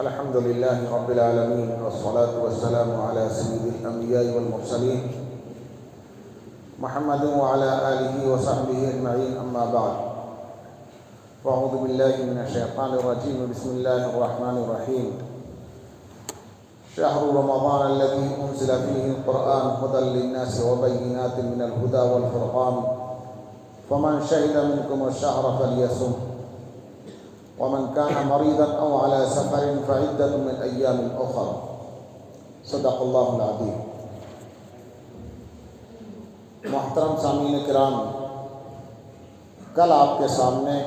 الحمد لله رب العالمين والصلاة والسلام على سيد الأنبياء والمرسلين محمد وعلى آله وصحبه أجمعين أما بعد فأعوذ بالله من الشيطان الرجيم بسم الله الرحمن الرحيم شهر رمضان الذي أنزل فيه القرآن هدى للناس وبينات من الهدى والفرقان فمن شهد منكم الشهر فليصم ومن كان مريضا أو على سفر فعدة من أيام أخر صدق الله العظيم۔ محترم سامعین کرام، کل آپ کے سامنے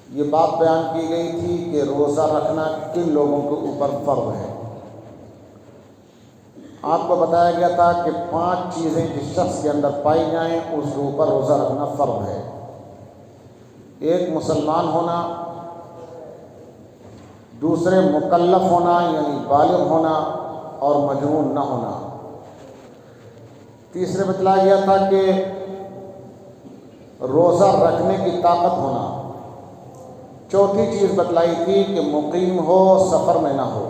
یہ بات بیان کی گئی تھی کہ روزہ رکھنا کن لوگوں کے اوپر فرض ہے۔ آپ کو بتایا گیا تھا کہ 5 چیزیں جس شخص کے اندر پائی جائیں اس کے اوپر روزہ رکھنا فرض ہے۔ ایک مسلمان ہونا، دوسرے مکلف ہونا یعنی بالغ ہونا اور مجنون نہ ہونا، تیسرے بتلایا گیا تھا کہ روزہ رکھنے کی طاقت ہونا، چوتھی چیز بتلائی تھی کہ مقیم ہو، سفر میں نہ ہو،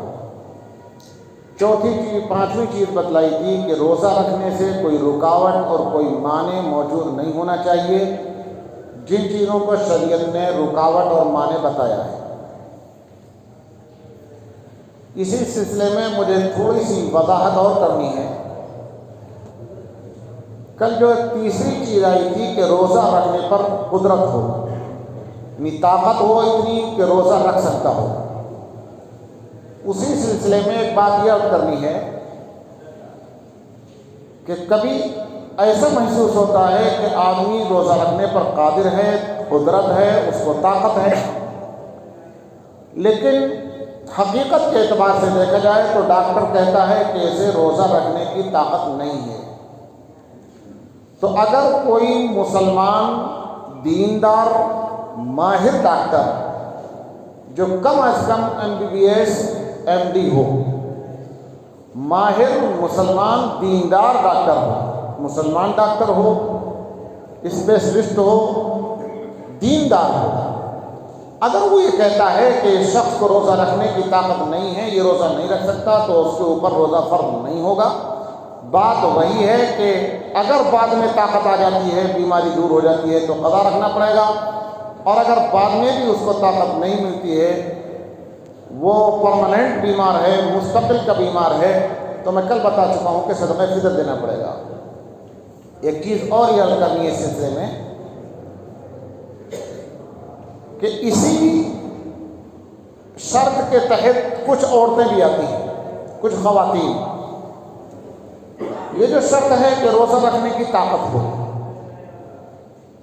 پانچویں چیز بتلائی تھی کہ روزہ رکھنے سے کوئی رکاوٹ اور کوئی مانع موجود نہیں ہونا چاہیے، جن چیزوں کو شریعت نے رکاوٹ اور مانع بتایا ہے۔ اسی سلسلے میں مجھے تھوڑی سی وضاحت اور کرنی ہے۔ کل جو تیسری چیز آئی تھی کہ روزہ رکھنے پر قدرت ہو، یعنی طاقت ہو اتنی کہ روزہ رکھ سکتا ہو، اسی سلسلے میں ایک بات یہ کرنی ہے کہ کبھی ایسا محسوس ہوتا ہے کہ آدمی روزہ رکھنے پر قادر ہے، قدرت ہے، اس کو طاقت ہے، لیکن حقیقت کے اعتبار سے دیکھا جائے تو ڈاکٹر کہتا ہے کہ اسے روزہ رکھنے کی طاقت نہیں ہے۔ تو اگر کوئی مسلمان دیندار ماہر ڈاکٹر جو کم از کم MBBS MD ہو، ماہر مسلمان دیندار ڈاکٹر ہو، مسلمان ڈاکٹر ہو، اسپیشلسٹ ہو، دیندار ہو، اگر وہ یہ کہتا ہے کہ اس شخص کو روزہ رکھنے کی طاقت نہیں ہے، یہ روزہ نہیں رکھ سکتا، تو اس کے اوپر روزہ فرض نہیں ہوگا۔ بات وہی ہے کہ اگر بعد میں طاقت آ جاتی ہے، بیماری دور ہو جاتی ہے تو قضا رکھنا پڑے گا، اور اگر بعد میں بھی اس کو طاقت نہیں ملتی ہے، وہ پرماننٹ بیمار ہے، مستقل کا بیمار ہے، تو میں کل بتا چکا ہوں کہ صدقہ فطر دینا پڑے گا۔ ایک چیز اور یہ عرض کرنی ہے اس سلسلے میں کہ اسی شرط کے تحت کچھ عورتیں بھی آتی ہیں، کچھ خواتین، یہ جو شرط ہے کہ روزہ رکھنے کی طاقت ہو۔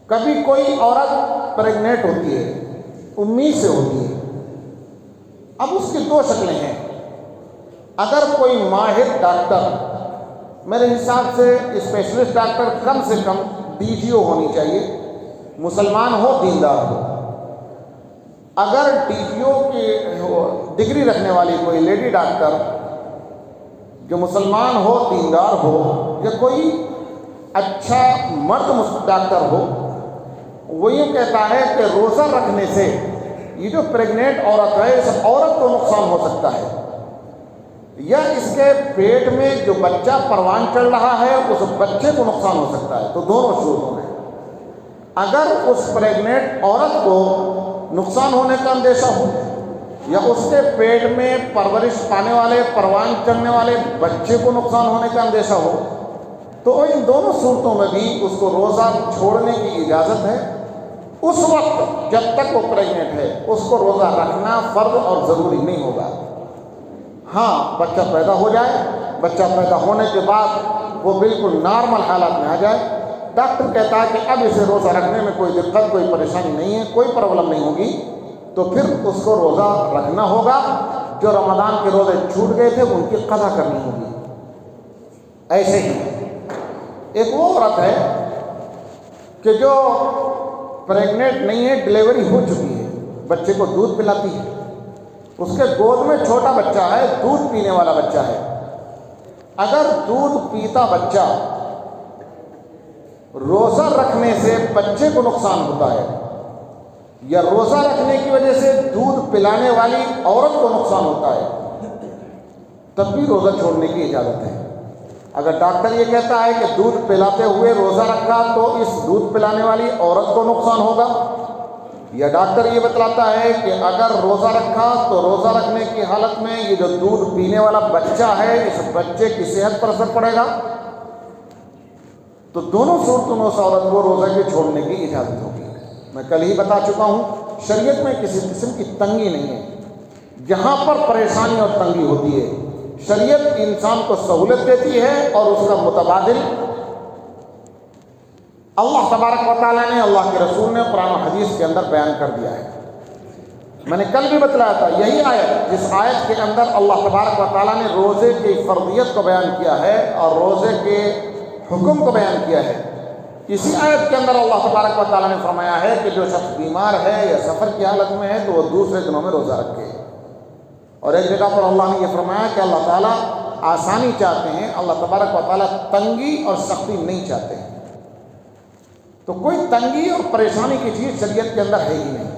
کبھی کوئی عورت پریگنیٹ ہوتی ہے، امید سے ہوتی ہے، اب اس کی 2 شکلیں ہیں۔ اگر کوئی ماہر ڈاکٹر، میرے حساب سے اسپیشلسٹ ڈاکٹر کم سے کم DGO ہونی چاہیے، مسلمان ہو، دیندار ہو۔ اگر DGO کی ڈگری رکھنے والی کوئی لیڈی ڈاکٹر جو مسلمان ہو، دیندار ہو، یا کوئی اچھا مرد ڈاکٹر ہو، وہ یہ کہتا ہے کہ روزہ رکھنے سے یہ جو پریگننٹ عورت ہے، اس عورت کو نقصان ہو سکتا ہے، یا اس کے پیٹ میں جو بچہ پروان چڑھ رہا ہے اس بچے کو نقصان ہو سکتا ہے۔ تو دونوں صورتوں میں اگر اس پریگننٹ عورت کو نقصان ہونے کا اندیشہ ہو، یا اس کے پیٹ میں پرورش پانے والے، پروان چڑھنے والے بچے کو نقصان ہونے کا اندیشہ ہو، تو ان دونوں صورتوں میں بھی اس کو روزہ چھوڑنے کی اجازت ہے۔ اس وقت جب تک وہ پریگننٹ ہے اس کو روزہ رکھنا فرض اور ضروری نہیں ہوگا۔ ہاں، بچہ پیدا ہو جائے، بچہ پیدا ہونے کے بعد وہ بالکل نارمل حالات میں آ جائے، ڈاکٹر کہتا ہے کہ اب اسے روزہ رکھنے میں کوئی دقت، کوئی پریشانی نہیں ہے، کوئی پرابلم نہیں ہوگی، تو پھر اس کو روزہ رکھنا ہوگا۔ جو رمضان کے روزے چھوٹ گئے تھے ان کی قضا کرنی ہوگی۔ ایسے ہی ایک وہ عورت ہے کہ جو پریگننٹ نہیں ہے، ڈلیوری ہو چکی ہے، بچے کو دودھ پلاتی ہے، اس کے گود میں چھوٹا بچہ ہے، دودھ پینے والا بچہ ہے۔ اگر دودھ پیتا بچہ روزہ رکھنے سے بچے کو نقصان ہوتا ہے، یا روزہ رکھنے کی وجہ سے دودھ پلانے والی عورت کو نقصان ہوتا ہے، تب بھی روزہ چھوڑنے کی اجازت ہے۔ اگر ڈاکٹر یہ کہتا ہے کہ دودھ پلاتے ہوئے روزہ رکھا تو اس دودھ پلانے والی عورت کو نقصان ہوگا، یا ڈاکٹر یہ بتلاتا ہے کہ اگر روزہ رکھا تو روزہ رکھنے کی حالت میں یہ جو دودھ پینے والا بچہ ہے اس بچے کی صحت پر اثر پڑے گا، تو دونوں صورتوں میں اس عورت کو روزہ کے چھوڑنے کی اجازت ہوگی۔ میں کل ہی بتا چکا ہوں، شریعت میں کسی قسم کی تنگی نہیں ہے۔ جہاں پر پریشانی اور تنگی ہوتی ہے شریعت انسان کو سہولت دیتی ہے، اور اس کا متبادل اللہ تبارک و تعالیٰ نے، اللہ کے رسول نے قرآن و حدیث کے اندر بیان کر دیا ہے۔ میں نے کل بھی بتلایا تھا، یہی آیت جس آیت کے اندر اللہ تبارک و تعالیٰ نے روزے کی فرضیت کو بیان کیا ہے اور روزے کے حکم کو بیان کیا ہے، اسی آیت کے اندر اللہ تبارک و تعالیٰ نے فرمایا ہے کہ جو شخص بیمار ہے یا سفر کی حالت میں ہے تو وہ دوسرے دنوں میں روزہ رکھے۔ اور ایک جگہ پر اللہ نے یہ فرمایا کہ اللہ تعالیٰ آسانی چاہتے ہیں، اللہ تبارک و تعالیٰ تنگی اور سختی نہیں چاہتے ہیں۔ تو کوئی تنگی اور پریشانی کی چیز شریعت کے اندر ہے ہی نہیں۔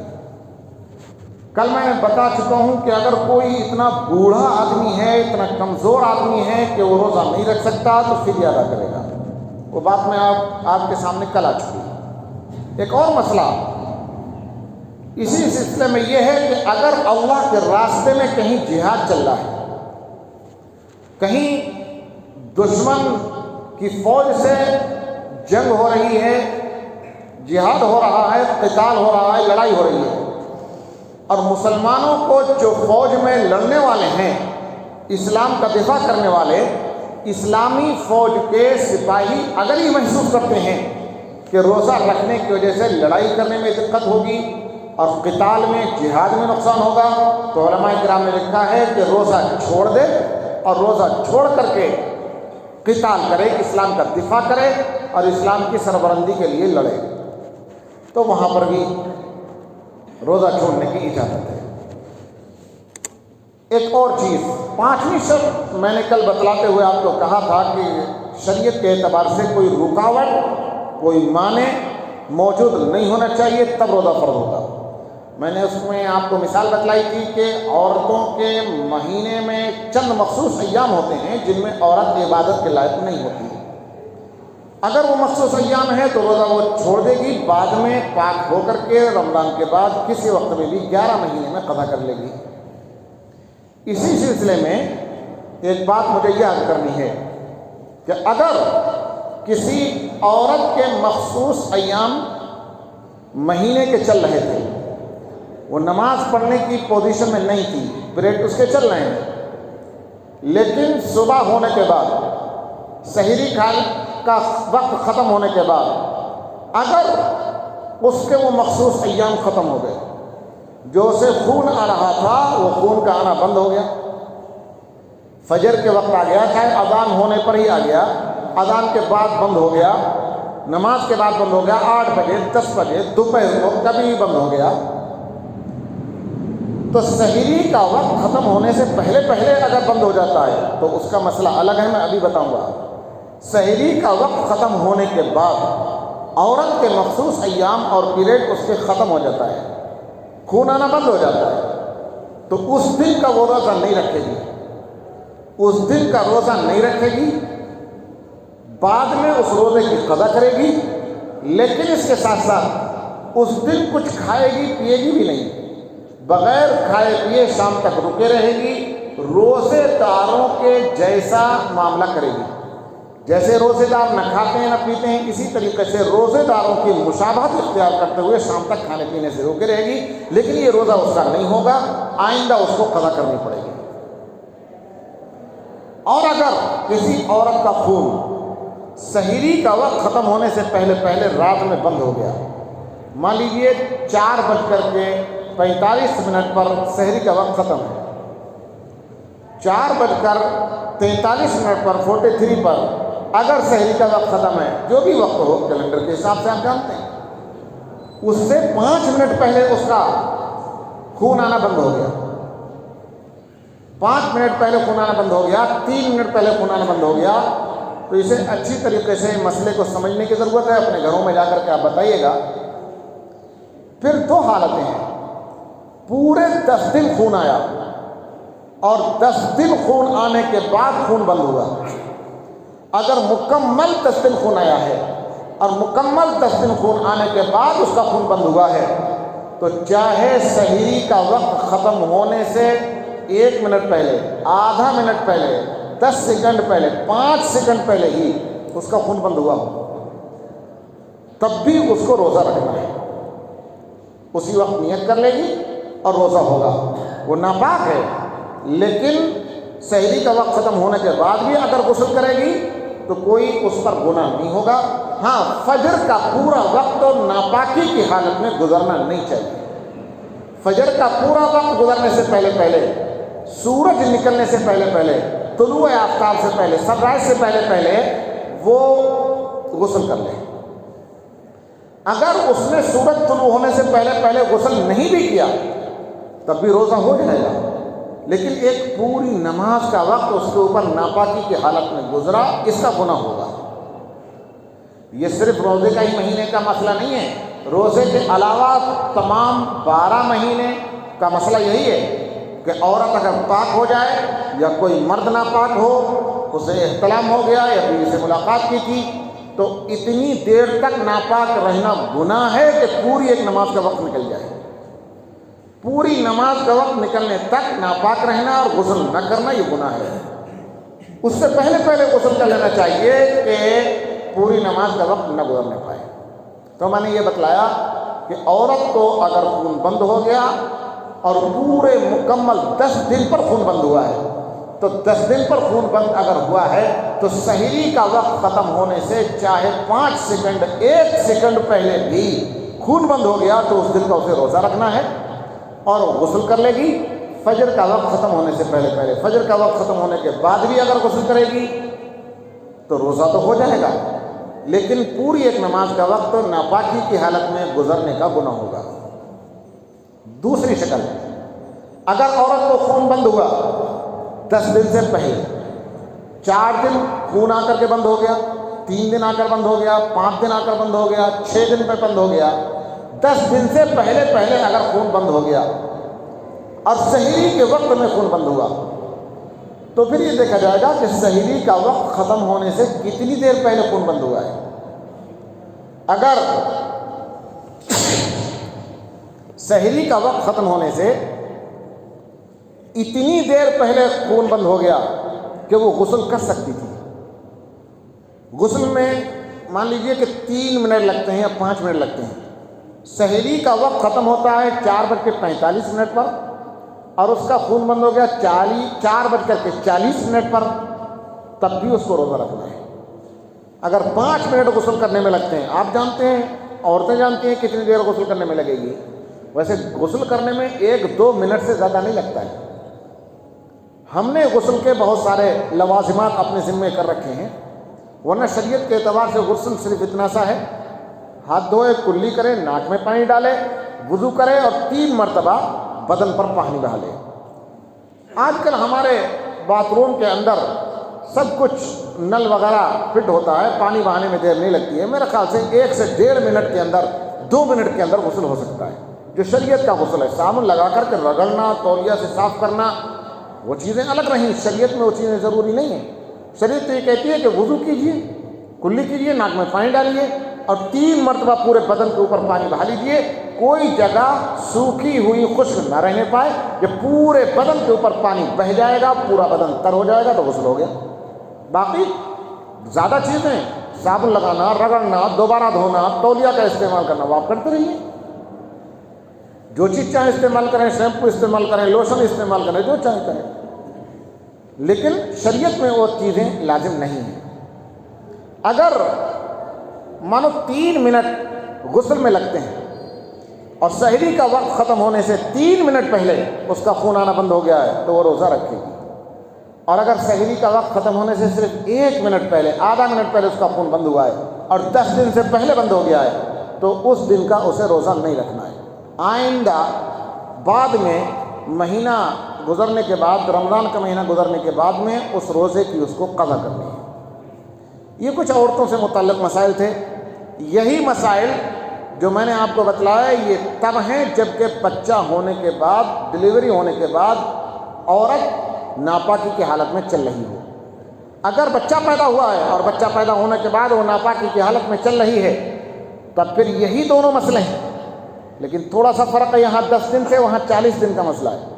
کل میں نے بتا چکا ہوں کہ اگر کوئی اتنا بوڑھا آدمی ہے، اتنا کمزور آدمی ہے کہ وہ روزہ نہیں رکھ سکتا تو فدیہ ادا کرے گا۔ وہ بات میں آپ کے سامنے کل آ چکی۔ ایک اور مسئلہ اسی سلسلے میں یہ ہے کہ اگر اللہ کے راستے میں کہیں جہاد چل رہا ہے، کہیں دشمن کی فوج سے جنگ ہو رہی ہے، جہاد ہو رہا ہے، قتال ہو رہا ہے، لڑائی ہو رہی ہے، اور مسلمانوں کو جو فوج میں لڑنے والے ہیں، اسلام کا دفاع کرنے والے، اسلامی فوج کے سپاہی اگر یہ محسوس کرتے ہیں کہ روزہ رکھنے کی وجہ سے لڑائی کرنے میں دقت ہوگی اور قتال میں، جہاد میں نقصان ہوگا، تو علماء کرام نے لکھا ہے کہ روزہ چھوڑ دے اور روزہ چھوڑ کر کے قتال کرے، اسلام کا دفاع کرے اور اسلام کی سربلندی کے لیے لڑے، تو وہاں پر بھی روزہ چھوڑنے کی اجازت ہے۔ ایک اور چیز، پانچویں شرط میں نے کل بتلاتے ہوئے آپ کو کہا تھا کہ شریعت کے اعتبار سے کوئی رکاوٹ، کوئی مانع موجود نہیں ہونا چاہیے، تب روزہ فرض ہوگا۔ میں نے اس میں آپ کو مثال بتلائی تھی کہ عورتوں کے مہینے میں چند مخصوص ایام ہوتے ہیں جن میں عورت عبادت کے لائق نہیں ہوتی۔ اگر وہ مخصوص ایام ہے تو روزہ وہ چھوڑ دے گی، بعد میں پاک ہو کر کے رمضان کے بعد کسی وقت میں بھی 11 مہینے میں قضا کر لے گی۔ اسی سلسلے میں ایک بات مجھے یاد کرنی ہے کہ اگر کسی عورت کے مخصوص ایام مہینے کے چل رہے تھے، وہ نماز پڑھنے کی پوزیشن میں نہیں تھی، پیریڈ اس کے چل رہے ہیں، لیکن صبح ہونے کے بعد، سحری کھانے کا وقت ختم ہونے کے بعد اگر اس کے وہ مخصوص ایام ختم ہو گئے، جو اسے خون آ رہا تھا وہ خون کا آنا بند ہو گیا، فجر کے وقت آ گیا، چاہے اذان ہونے پر ہی آ گیا، اذان کے بعد بند ہو گیا، نماز کے بعد بند ہو گیا، 8 بجے 10 بجے دوپہر کو کبھی بند ہو گیا، تو سحری کا وقت ختم ہونے سے پہلے اگر بند ہو جاتا ہے تو اس کا مسئلہ الگ ہے، میں ابھی بتاؤں گا۔ سحری کا وقت ختم ہونے کے بعد عورت کے مخصوص ایام اور پیریڈ اس کے ختم ہو جاتا ہے، خون آنا بند ہو جاتا ہے، تو اس دن کا وہ روزہ نہیں رکھے گی، اس دن کا روزہ نہیں رکھے گی، بعد میں اس روزے کی قضا کرے گی، لیکن اس کے ساتھ ساتھ اس دن کچھ کھائے گی پیے گی بھی نہیں، بغیر کھائے پیے شام تک رکے رہے گی، روزے داروں کے جیسا معاملہ کرے گی، جیسے روزے دار نہ کھاتے ہیں نہ پیتے ہیں، اسی طریقے سے روزے داروں کی مشابہت اختیار کرتے ہوئے شام تک کھانے پینے سے روکے رہے گی، لیکن یہ روزہ اس کا نہیں ہوگا، آئندہ اس کو قضا کرنی پڑے گی۔ اور اگر کسی عورت کا خون سحری کا وقت ختم ہونے سے پہلے رات میں بند ہو گیا، مان لیجیے 4:45 پر سحری کا وقت ختم ہے، 4:43 پر 43 پر اگر سحری کا وقت ختم ہے، جو بھی وقت ہو کیلنڈر کے حساب سے آپ جانتے ہیں، اس سے 5 منٹ پہلے اس کا خون آنا بند ہو گیا، 5 منٹ پہلے خون آنا بند ہو گیا، 3 منٹ پہلے خون آنا بند ہو گیا، تو اسے اچھی طریقے سے مسئلے کو سمجھنے کی ضرورت ہے۔ اپنے گھروں میں جا کر کے آپ بتائیے گا پھر دو حالتیں ہیں، پورے 10 دن خون آیا اور 10 دن خون آنے کے بعد خون بند ہوا۔ اگر مکمل 10 دن خون آیا ہے اور مکمل 10 دن خون آنے کے بعد اس کا خون بند ہوا ہے تو چاہے سحری کا وقت ختم ہونے سے 1 منٹ پہلے، آدھا منٹ پہلے، 10 سیکنڈ پہلے، 5 سیکنڈ پہلے ہی اس کا خون بند ہوا ہو، تب بھی اس کو روزہ رکھنا ہے۔ اسی وقت نیت کر لے گی اور روزہ ہوگا۔ وہ ناپاک ہے لیکن سحری کا وقت ختم ہونے کے بعد بھی اگر غسل کرے گی تو کوئی اس پر گناہ نہیں ہوگا۔ ہاں، فجر کا پورا وقت تو ناپاکی کی حالت میں گزرنا نہیں چاہیے۔ فجر کا پورا وقت گزرنے سے پہلے پہلے، سورج نکلنے سے پہلے پہلے، طلوع آفتاب سے پہلے، سن رائز سے پہلے پہلے وہ غسل کر لے۔ اگر اس نے سورج طلوع ہونے سے پہلے پہلے غسل نہیں بھی کیا تب بھی روزہ ہو جائے گا، لیکن ایک پوری نماز کا وقت اس کے اوپر ناپاکی کی حالت میں گزرا، اس کا گناہ ہوگا۔ یہ صرف روزے کا ہی مہینے کا مسئلہ نہیں ہے، روزے کے علاوہ تمام 12 مہینے کا مسئلہ یہی ہے کہ عورت اگر پاک ہو جائے یا کوئی مرد ناپاک ہو، اسے احتلام ہو گیا یا بیوی سے ملاقات کی تھی، تو اتنی دیر تک ناپاک رہنا گناہ ہے کہ پوری ایک نماز کا وقت نکل جائے۔ پوری نماز کا وقت نکلنے تک ناپاک رہنا اور غسل نہ کرنا یہ گناہ ہے۔ اس سے پہلے پہلے غسل کر لینا چاہیے کہ پوری نماز کا وقت نہ گزرنے پائے۔ تو میں نے یہ بتلایا کہ عورت کو اگر خون بند ہو گیا اور پورے مکمل 10 دن پر خون بند ہوا ہے تو 10 دن پر خون بند اگر ہوا ہے تو سحری کا وقت ختم ہونے سے چاہے 5 سیکنڈ، 1 سیکنڈ پہلے بھی خون بند ہو گیا تو اس دن کا اسے روزہ رکھنا ہے اور غسل کر لے گی۔ فجر کا وقت ختم ہونے سے پہلے پہلے، فجر کا وقت ختم ہونے کے بعد بھی اگر غسل کرے گی تو روزہ تو ہو جائے گا، لیکن پوری ایک نماز کا وقت ناپاکی کی حالت میں گزرنے کا گناہ ہوگا۔ دوسری شکل، اگر عورت کو خون بند ہوا 10 دن سے پہلے، 4 دن خون آ کر کے بند ہو گیا، 3 دن آ کر بند ہو گیا، 5 دن آ کر بند ہو گیا، 6 دن پہ بند ہو گیا، 10 دن سے پہلے پہلے اگر خون بند ہو گیا اور سحری کے وقت میں خون بند ہوا تو پھر یہ دیکھا جائے گا کہ سحری کا وقت ختم ہونے سے کتنی دیر پہلے خون بند ہوا ہے۔ اگر سحری کا وقت ختم ہونے سے اتنی دیر پہلے خون بند ہو گیا کہ وہ غسل کر سکتی تھی، غسل میں مان لیجئے کہ 3 منٹ لگتے ہیں یا 5 منٹ لگتے ہیں، سحری کا وقت ختم ہوتا ہے 4:45 پر اور اس کا خون بند ہو گیا 4:40 پر، تب بھی اس کو روزہ رکھنا ہے۔ اگر 5 منٹ غسل کرنے میں لگتے ہیں، آپ جانتے ہیں، عورتیں جانتی ہیں کتنی دیر غسل کرنے میں لگے گی، ویسے غسل کرنے میں 1-2 منٹ سے زیادہ نہیں لگتا ہے۔ ہم نے غسل کے بہت سارے لوازمات اپنے ذمے کر رکھے ہیں، ورنہ شریعت کے اعتبار سے غسل صرف اتنا سا ہے، ہاتھ دھوئے، کلی کرے، ناک میں پانی ڈالے، وضو کرے اور 3 مرتبہ بدن پر پانی بہا لے۔ آج کل ہمارے باتھ روم کے اندر سب کچھ نل وغیرہ فٹ ہوتا ہے، پانی بہانے میں دیر نہیں لگتی ہے، میرے خیال سے 1 سے 1.5 منٹ کے اندر، 2 منٹ کے اندر غسل ہو سکتا ہے۔ جو شریعت کا غسل ہے، صابن لگا کر کے رگڑنا، تولیہ سے صاف کرنا، وہ چیزیں الگ رہیں، شریعت میں وہ چیزیں ضروری نہیں ہیں۔ شریعت تو یہ کہتی ہے کہ وضو کیجئے، کلی کیجئے، ناک میں پانی ڈالیے اور 3 مرتبہ پورے بدن کے اوپر پانی بہا لیجئے، کوئی جگہ سوکھی ہوئی خشک نہ رہنے پائے، جب پورے بدن کے اوپر پانی بہہ جائے گا، پورا بدن تر ہو جائے گا تو غسل ہو گیا۔ باقی زیادہ چیزیں، صابن لگانا، رگڑنا، دوبارہ دھونا، تولیہ کا استعمال کرنا، وہ آپ کرتے رہیے، جو چیز چاہیں استعمال کریں، شیمپو استعمال کریں، لوشن استعمال کریں، جو چاہیں کریں، لیکن شریعت میں وہ چیزیں لازم نہیں ہیں۔ اگر مانو 3 منٹ غسل میں لگتے ہیں اور سحری کا وقت ختم ہونے سے 3 منٹ پہلے اس کا خون آنا بند ہو گیا ہے تو وہ روزہ رکھے گی، اور اگر سحری کا وقت ختم ہونے سے صرف 1 منٹ پہلے، آدھا منٹ پہلے اس کا خون بند ہوا ہے اور 10 دن سے پہلے بند ہو گیا ہے تو اس دن کا اسے روزہ نہیں رکھنا ہے۔ آئندہ بعد میں مہینہ گزرنے کے بعد، رمضان کا مہینہ گزرنے کے بعد میں اس روزے کی اس کو قضا کرنی ہے۔ یہ کچھ عورتوں سے متعلق مسائل تھے، یہی مسائل جو میں نے آپ کو بتلایا یہ تب ہیں جب کہ بچہ ہونے کے بعد، ڈلیوری ہونے کے بعد عورت ناپاکی کی حالت میں چل رہی ہو۔ اگر بچہ پیدا ہوا ہے اور بچہ پیدا ہونے کے بعد وہ ناپاکی کی حالت میں چل رہی ہے تب پھر یہی دونوں مسئلے ہیں، لیکن تھوڑا سا فرق ہے، یہاں 10 دن سے وہاں 40 دن کا مسئلہ ہے۔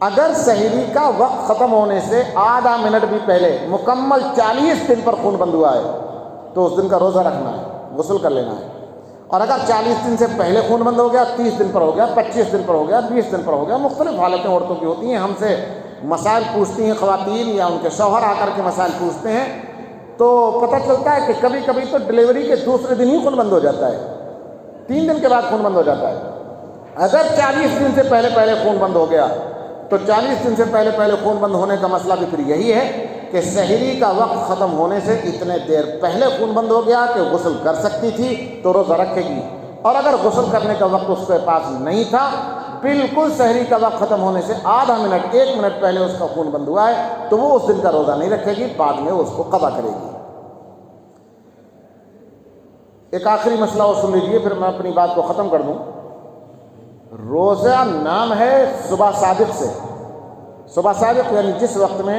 اگر سحری کا وقت ختم ہونے سے آدھا منٹ بھی پہلے مکمل 40 دن پر خون بند ہوا ہے تو اس دن کا روزہ رکھنا ہے، غسل کر لینا ہے۔ اور اگر 40 دن سے پہلے خون بند ہو گیا، 30 دن پر ہو گیا، 25 دن پر ہو گیا، 20 دن پر ہو گیا، مختلف حالتیں عورتوں کی ہوتی ہیں، ہم سے مسائل پوچھتی ہیں خواتین یا ان کے شوہر آ کر کے مسائل پوچھتے ہیں، تو پتہ چلتا ہے کہ کبھی کبھی تو ڈلیوری کے دوسرے دن ہی خون بند ہو جاتا ہے، 3 دن کے بعد خون بند ہو جاتا ہے۔ اگر 40 دن سے پہلے خون بند ہو گیا تو 40 دن سے پہلے خون بند ہونے کا مسئلہ بھی پھر یہی ہے کہ سحری کا وقت ختم ہونے سے اتنے دیر پہلے خون بند ہو گیا کہ غسل کر سکتی تھی تو روزہ رکھے گی، اور اگر غسل کرنے کا وقت اس کے پاس نہیں تھا، بالکل سحری کا وقت ختم ہونے سے آدھا منٹ 1 منٹ پہلے اس کا خون بند ہوا ہے تو وہ اس دن کا روزہ نہیں رکھے گی، بعد میں اس کو قضا کرے گی۔ ایک آخری مسئلہ اور سن لیجیے پھر میں اپنی بات کو ختم کر دوں۔ روزہ نام ہے صبح صادق سے، صبح صادق یعنی جس وقت میں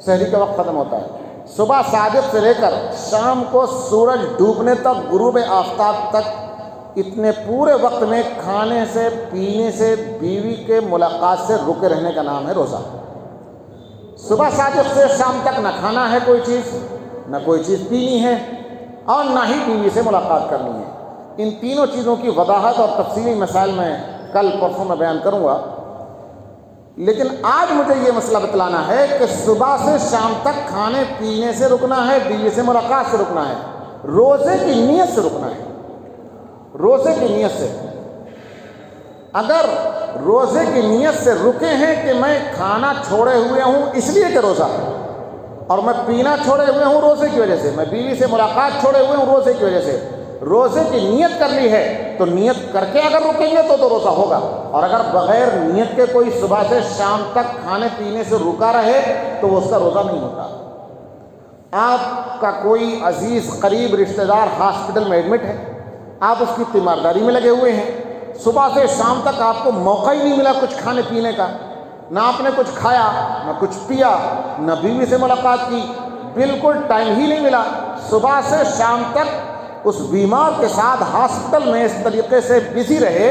سحری کا وقت ختم ہوتا ہے، صبح صادق سے لے کر شام کو سورج ڈوبنے تک، غروب آفتاب تک، اتنے پورے وقت میں کھانے سے، پینے سے، بیوی کے ملاقات سے رکے رہنے کا نام ہے روزہ۔ صبح صادق سے شام تک نہ کھانا ہے کوئی چیز، نہ کوئی چیز پینی ہے، اور نہ ہی بیوی سے ملاقات کرنی ہے۔ ان تینوں چیزوں کی وضاحت اور تفصیلی مسائل میں کل پرسوں میں بیان کروں گا، لیکن آج مجھے یہ مسئلہ بتلانا ہے کہ صبح سے شام تک کھانے پینے سے رکنا ہے، بیوی سے ملاقات سے رکنا ہے، روزے کی نیت سے رکنا ہے، روزے کی نیت سے۔ اگر روزے کی نیت سے رکے ہیں کہ میں کھانا چھوڑے ہوئے ہوں اس لیے کہ روزہ ہے، اور میں پینا چھوڑے ہوئے ہوں روزے کی وجہ سے، میں بیوی سے ملاقات چھوڑے ہوئے ہوں روزے کی وجہ سے، روزے کی نیت کر لی ہے تو نیت کر کے اگر رکیں گے تو روزہ ہوگا، اور اگر بغیر نیت کے کوئی صبح سے شام تک کھانے پینے سے رکا رہے تو وہ اس کا روزہ نہیں ہوتا۔ آپ کا کوئی عزیز قریب رشتہ دار ہاسپٹل میں ایڈمٹ ہے، آپ اس کی تیمارداری میں لگے ہوئے ہیں، صبح سے شام تک آپ کو موقع ہی نہیں ملا کچھ کھانے پینے کا، نہ آپ نے کچھ کھایا، نہ کچھ پیا، نہ بیوی سے ملاقات کی، بالکل ٹائم ہی نہیں ملا، صبح سے شام تک اس بیمار کے ساتھ ہاسپٹل میں اس طریقے سے بزی رہے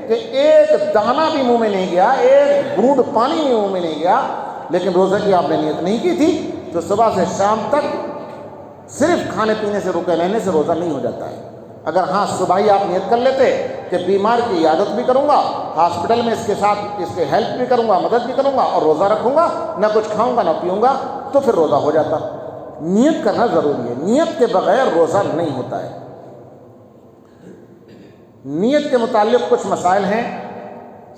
کہ ایک دانہ بھی منہ میں نہیں گیا، ایک بوند پانی بھی منہ میں نہیں گیا، لیکن روزے کی آپ نے نیت نہیں کی تھی، تو صبح سے شام تک صرف کھانے پینے سے رکے رہنے سے روزہ نہیں ہو جاتا ہے۔ اگر ہاں صبح ہی آپ نیت کر لیتے کہ بیمار کی عیادت بھی کروں گا، ہاسپٹل میں اس کے ساتھ اس کے ہیلپ بھی کروں گا، مدد بھی کروں گا، اور روزہ رکھوں گا، نہ کچھ کھاؤں گا نہ پیوں گا، تو پھر روزہ ہو جاتا۔ نیت کرنا ضروری ہے، نیت کے بغیر روزہ نہیں ہوتا ہے۔ نیت کے متعلق کچھ مسائل ہیں۔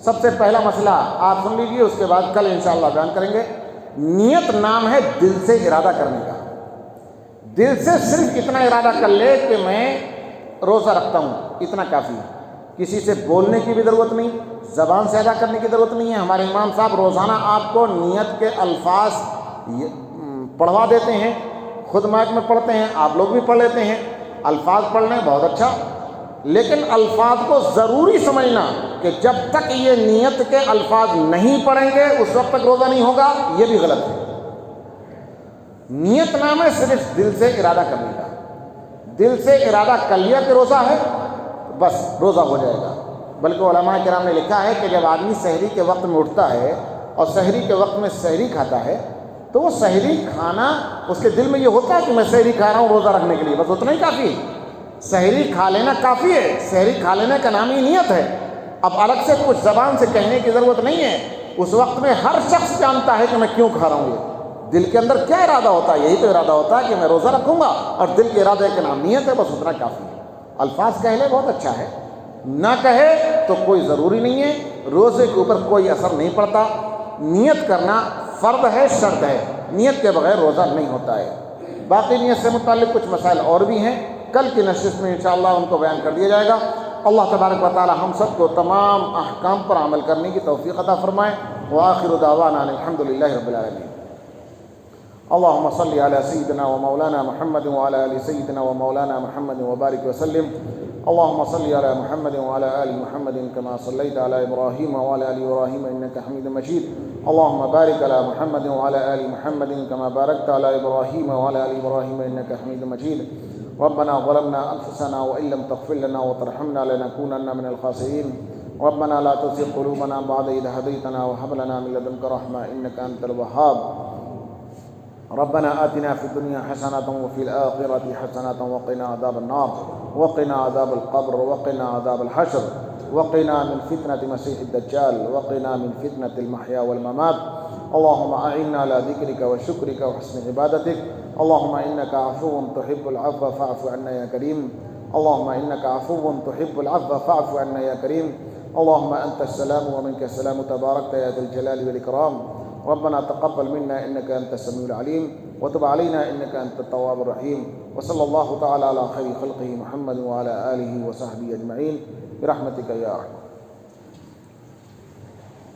سب سے پہلا مسئلہ آپ سن لیجیے، اس کے بعد کل انشاءاللہ بیان کریں گے۔ نیت نام ہے دل سے ارادہ کرنے کا۔ دل سے صرف اتنا ارادہ کر لے کہ میں روزہ رکھتا ہوں، اتنا کافی ہے، کسی سے بولنے کی بھی ضرورت نہیں، زبان سے ادا کرنے کی ضرورت نہیں ہے۔ ہمارے امام صاحب روزانہ آپ کو نیت کے الفاظ پڑھوا دیتے ہیں، خود مائک میں پڑھتے ہیں، آپ لوگ بھی پڑھ لیتے ہیں، الفاظ پڑھ لیں بہت اچھا، لیکن الفاظ کو ضروری سمجھنا کہ جب تک یہ نیت کے الفاظ نہیں پڑھیں گے اس وقت تک روزہ نہیں ہوگا، یہ بھی غلط ہے۔ نیت نام ہے صرف دل سے ارادہ کرنے کا، دل سے ارادہ کر لیا کہ روزہ ہے بس روزہ ہو جائے گا۔ بلکہ علماء کرام نے لکھا ہے کہ جب آدمی سحری کے وقت میں اٹھتا ہے اور سحری کے وقت میں سحری کھاتا ہے تو وہ سحری کھانا اس کے دل میں یہ ہوتا ہے کہ میں سحری کھا رہا ہوں روزہ رکھنے کے لیے، بس اتنا ہی کافی ہے۔ سحری کھا لینا کافی ہے، سحری کھا لینے کا نام ہی نیت ہے۔ اب الگ سے کچھ زبان سے کہنے کی ضرورت نہیں ہے، اس وقت میں ہر شخص جانتا ہے کہ میں کیوں کھا رہا ہوں، یہ دل کے اندر کیا ارادہ ہوتا ہے، یہی تو ارادہ ہوتا ہے کہ میں روزہ رکھوں گا، اور دل کے ارادے کا نام نیت ہے، بس اتنا کافی ہے۔ الفاظ کہہ لے بہت اچھا ہے، نہ کہے تو کوئی ضروری نہیں ہے، روزے کے اوپر کوئی اثر نہیں پڑتا۔ نیت کرنا فرض ہے، شرط ہے، نیت کے بغیر روزہ نہیں ہوتا ہے۔ باقی نیت سے متعلق کچھ مسائل اور بھی ہیں، کل کی نشست میں انشاءاللہ ان کو بیان کر دیا جائے گا۔ اللہ تبارک و تعالی ہم سب کو تمام احکام پر عمل کرنے کی توفیق عطا فرمائے۔ وآخر دعوانا الحمدللہ رب العالمین۔ اللهم صل على سيدنا ومولانا محمد وعلى آل سيدنا ومولانا محمد وبارك وسلم اللهم صل على محمد وعلى آل محمد كما صليت على إبراهيم وعلى آل إبراهيم إنك حميد مجيد. اللهم بارك على محمد وعلى آل محمد كما باركت على إبراهيم وعلى آل إبراهيم إنك حميد مجيد. ربنا ظلمنا أنفسنا وإن لم تغفر لنا وترحمنا لنكونن من الخاسرين. ربنا لا تزغ قلوبنا بعد إذ هديتنا وهب لنا من لدنك رحمة إنك أنت الوهاب. ربنا آتنا في الدنيا حسنة وفي الآخرة حسنة وقنا عذاب النار وقنا عذاب القبر وقنا عذاب الحشر وقنا من فتنة مسيح الدجال وقنا من فتنة المحيا والممات. اللهم أعنا على ذكرك وشكرك وحسن عبادتك. اللهم إنك عفو تحب العفو فاعف عنا يا كريم. اللهم إنك عفو تحب العفو فاعف عنا يا كريم. اللهم أنت السلام ومنك السلام تباركت يا ذا الجلال والإكرام. ربنا تقبل منا إنك أنت السميع العليم وتب علينا إنك أنت التواب الرحيم. وصلى الله تعالى على خير خلقه محمد وعلى آله وصحبه أجمعين برحمتك يا أرحم.